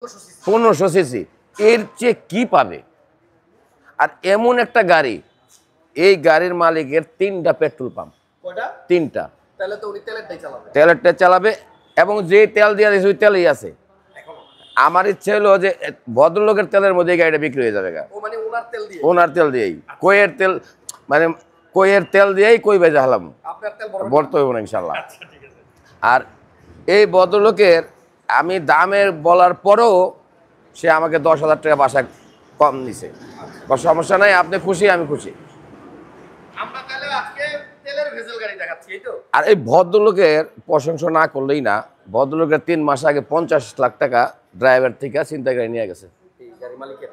1500 CC, এর চেয়ে কি পাবে? আর এমন একটা গাড়ি, এই গাড়ির মালিকের 3টা পেট্রোল পাম্প। 3টা। তাহলে তো উনি তেলেরটা চালাবে, এবং যে তেল দিয়ে দিয়েছে ওই তেলই আছে। আমার ইচ্ছে হলো যে ভদ্রলোকের তেলের মধ্যে গাড়িটা বিক্রি হয়ে যাবে। মানে ওনার তেল দিয়েই, কইয়ের তেল, মানে কইয়ের তেল দিয়েই কই বেজা হলাম, বর্ত হইব না ইনশাল্লাহ। আর এই ভদ্রলোকের আমি দামের বলার পরেও সে আমাকে 10,000 টাকা বাসায় কম নিছে। সমস্যা নাই, আপনি খুশি, আমি খুশি। আর এই ভদ্রলোকের প্রশংসা না করলেই না, ভদ্রলোকের 3 মাস আগে 50 লাখ টাকা ড্রাইভার থেকে চিন্তা করে নিয়ে গেছে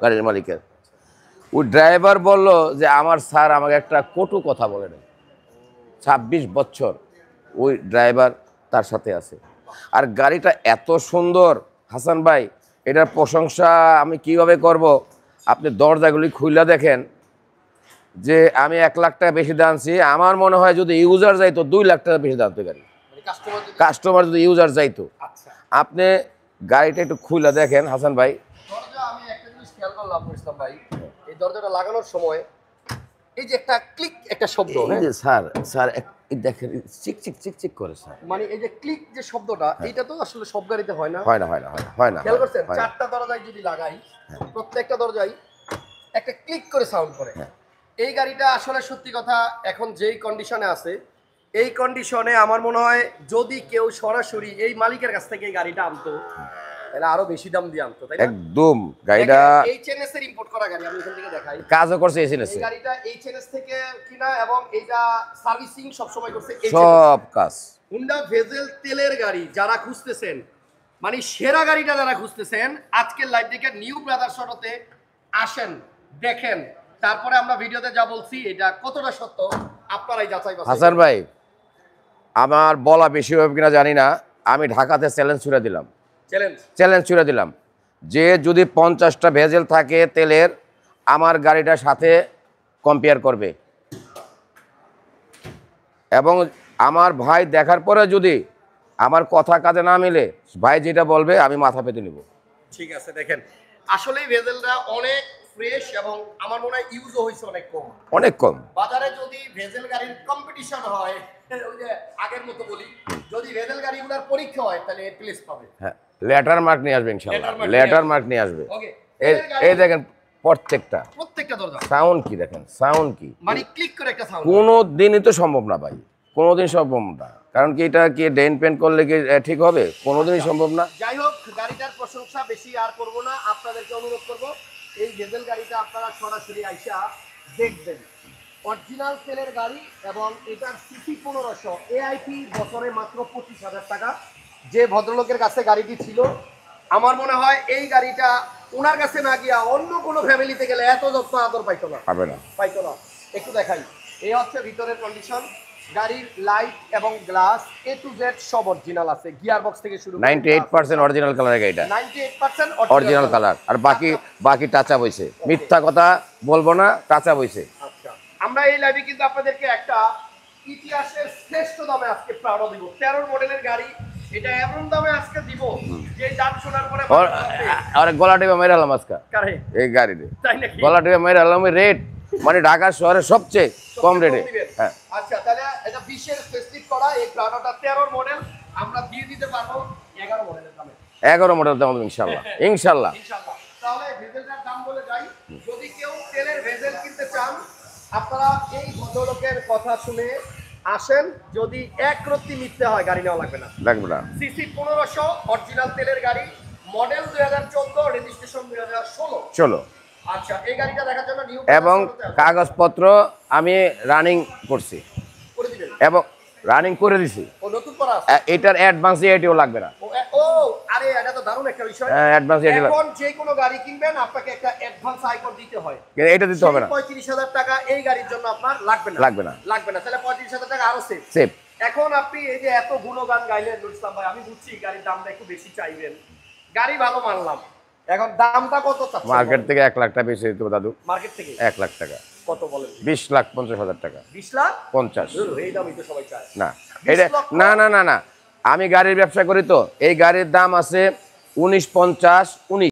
গাড়ির মালিকের। ওই ড্রাইভার বলল যে আমার স্যার আমাকে একটা কটু কথা বলে না। 26 বছর ওই ড্রাইভার তার সাথে আছে। আর গাড়িটা এত সুন্দর হাসান ভাই, এটার প্রশংসা আমি কিভাবে করব? আপনি দরজাগুলি খুলে দেখেন যে আমি 1 লাখ টাকা বেশি দামছি, আমার মনে হয় যদি ইউজার যাইতো 2 লাখ টাকা বেশি দাম তো গাড়ি, কাস্টমার যদি ইউজার যাইতো। আপনি গাড়িটা একটু খুলে দেখেন হাসান ভাই। আমি একটা জিনিস খেয়াল করলাম ইসলাম ভাই, এই দরজাটা লাগানোর সময় এই যে একটা ক্লিক একটা শব্দ, এই যে স্যার দেখেন চিক চিক চিক চিক করে স্যার, মানে এই যে ক্লিক যে শব্দটা, এটা তো আসলে সব গাড়িতে হয় না। খেয়াল করছেন? 4টা দরজায় যদি লাগাই, প্রত্যেকটা দরজায় একটা ক্লিক করে সাউন্ড করে। এই গাড়িটা আসলে সত্যি কথা, এখন যেই কন্ডিশনে আছে, এই কন্ডিশনে আমার মনে হয় যদি কেউ সরাসরি এই মালিকের কাছ থেকে এই গাড়িটা আনতো, তাহলে আরো বেশি দাম দিয়ে আনতো, তাই না? একদম। গাড়িটা এইচএনএস এর ইম্পোর্ট করা গাড়ি, আমি এখান থেকে দেখাই। কাজও করছে এইচএনএস এই গাড়িটা এইচএনএস থেকে কিনা, এবং এটা সার্ভিসিং সব সময় করছে সব কাজ। হুন্ডা ভেজেল তেলের গাড়ি যারা খুঁজতেছেন, মানে সেরা গাড়িটা যারা খুঁজতেছেন, আজকের লাইভ থেকে নিউ ব্রাদার্স অটোতে আসেন, দেখেন, তারপরে আমরা ভিডিওতে যা বলছি এটা কতটা সত্য আপনারাই যাচাই বাছাই। হাসান ভাই, আমার বলা বেশি হবে কিনা জানি না, আমি ঢাকাতে চ্যালেঞ্জ ছুড়ে দিলাম যে যদি 50টা ভেজেল থাকে তেলের, আমার গাড়িটার সাথে কম্পেয়ার করবে, এবং আমার ভাই দেখার পরে যদি আমার কথা কাজে না মিলে, ভাই যেটা বলবে আমি মাথা পেতে নিব। ঠিক আছে, দেখেন আসলেই ভেজেলটা অনেক ফ্রেশ, এবং আমার মনে হয় ইউজও হয়েছে অনেক কম। বাজারে যদি ভেজেল গাড়ির কম্পিটিশন হয়, ওই যে আগের মতো বলি, যদি ভেজেল গাড়িগুলোর পরীক্ষা হয়, তাহলে এ প্লেস পাবে। হ্যাঁ, লেটার মার্ক নিয়ে আসবে ইনশাআল্লাহ, লেটার মার্ক নিয়ে আসবে। এই দেখেন প্রত্যেকটা দরজা সাউন্ড কি, দেখেন সাউন্ড কি, মানে ক্লিক করে একটা সাউন্ড। কোনো দিনই তো সম্ভব না ভাই, কোনোদিন সম্ভব না। কারণ কি এটা কি ডেন পেন্ট করলে কি ঠিক হবে? কোনোদিনই সম্ভব না। যাই হোক, গাড়িটার প্রশংসা বেশি আর করব না, আপনাদেরকে অনুরোধ করব এই ভেজেল গাড়িটা আপনারা সরাসরি আইসা দেখবেন। অরিজিনাল তেলের গাড়ি, এবং এটার সিসি 1500, এআইপি বছরে মাত্র 25,000 টাকা। যে ভদ্রলোকের কাছে গাড়িটি ছিল, আমার মনে হয় এই গাড়িটা ওনার কাছে না গিয়া অন্য কোনো ফ্যামিলিতে গেলে এত যত্ন আদর পাইতো না। একটু দেখাই, এই হচ্ছে ভিতরের কন্ডিশন। গাড়ির লাইট এবং গ্লাস এ টু জেড সব অরিজিনাল আছে, গিয়ার বক্স থেকে শুরু করে 98% অরিজিনাল কালার গাড়িটা, 98% অরিজিনাল কালার। আর বাকি টাচ আপ হইছে, মিথ্যা কথা বলবো না, টাচ আপ হইছে। আচ্ছা, আমরা এই লাইভে কিন্তু আপনাদেরকে একটা ইতিহাসের শ্রেষ্ঠ দামে আজকে প্রাউড দিব। 13 মডেলের গাড়ি, এটা এমন দামে আজকে দিব যে দাম শোনার পরে আরে গলা টিপে মেরে আলাম আজকে এই গাড়িতে, গলা টিপে মেরে আলাম। রেট মানে ঢাকা শহরে সবচেয়ে কম রেটে। হ্যাঁ, আচ্ছা, তাহলে এটা 20-এর স্পেসিফিক করা এই প্রাউডটা 13 মডেল আমরা দিয়ে দিতে পারবো 11 মডেলের দামে। 11 মডেল দাম ইনশাআল্লাহ। তাহলে ভেজেলটার দাম বলে যাই, যদি কেউ তেলের ভেজেল কিনতে চান, আপনারা এই ভদ্রলোকের কথা শুনে আসেন। যদি এক রত্তি মিথ্যে হয়, গাড়ি নেওয়া লাগবে না। সিসি 1500, অরিজিনাল তেলের গাড়ি, মডেল 2014, রেজিস্ট্রেশন 2016। আচ্ছা, এই গাড়িটা দেখার জন্য নিউ এবং কাগজপত্র আমি রানিং করছি এবং রানিং করে দিছি। নতুন করা আছে, এটার অ্যাডভান্স এটিও লাগবে না। আরে এটা তো দারুণ একটা বিষয়। অ্যাডভান্স এটি লাগবে। এখন যে কোনো গাড়ি কিনবেন আপনাকে একটা অ্যাডভান্স আইকন দিতে হয়, এটা দিতে হবে না। 35,000 টাকা এই গাড়ির জন্য আপনার লাগবে না। তাহলে 35,000 টাকা আরো সেভ। এখন আপনি এই যে এত গুণগান গাইলেন নুর ইসলাম ভাই, আমি বুঝছি গাড়ির দামটা একটু বেশি চাইবেন, গাড়ি ভালো মানলাম, এখন দামটা কত চাচ্ছেন? মার্কেট থেকে 1 লাখ টাকা বেশি দিতে দাদু। মার্কেট থেকে 1 লাখ টাকা কত বলেন? 20,50,000 টাকা। 20,50,000? এই দামই তো সবাই চায় না। এটা না, আমি গাড়ির ব্যবসা করি তো, এই গাড়ির দাম আছে 1950 19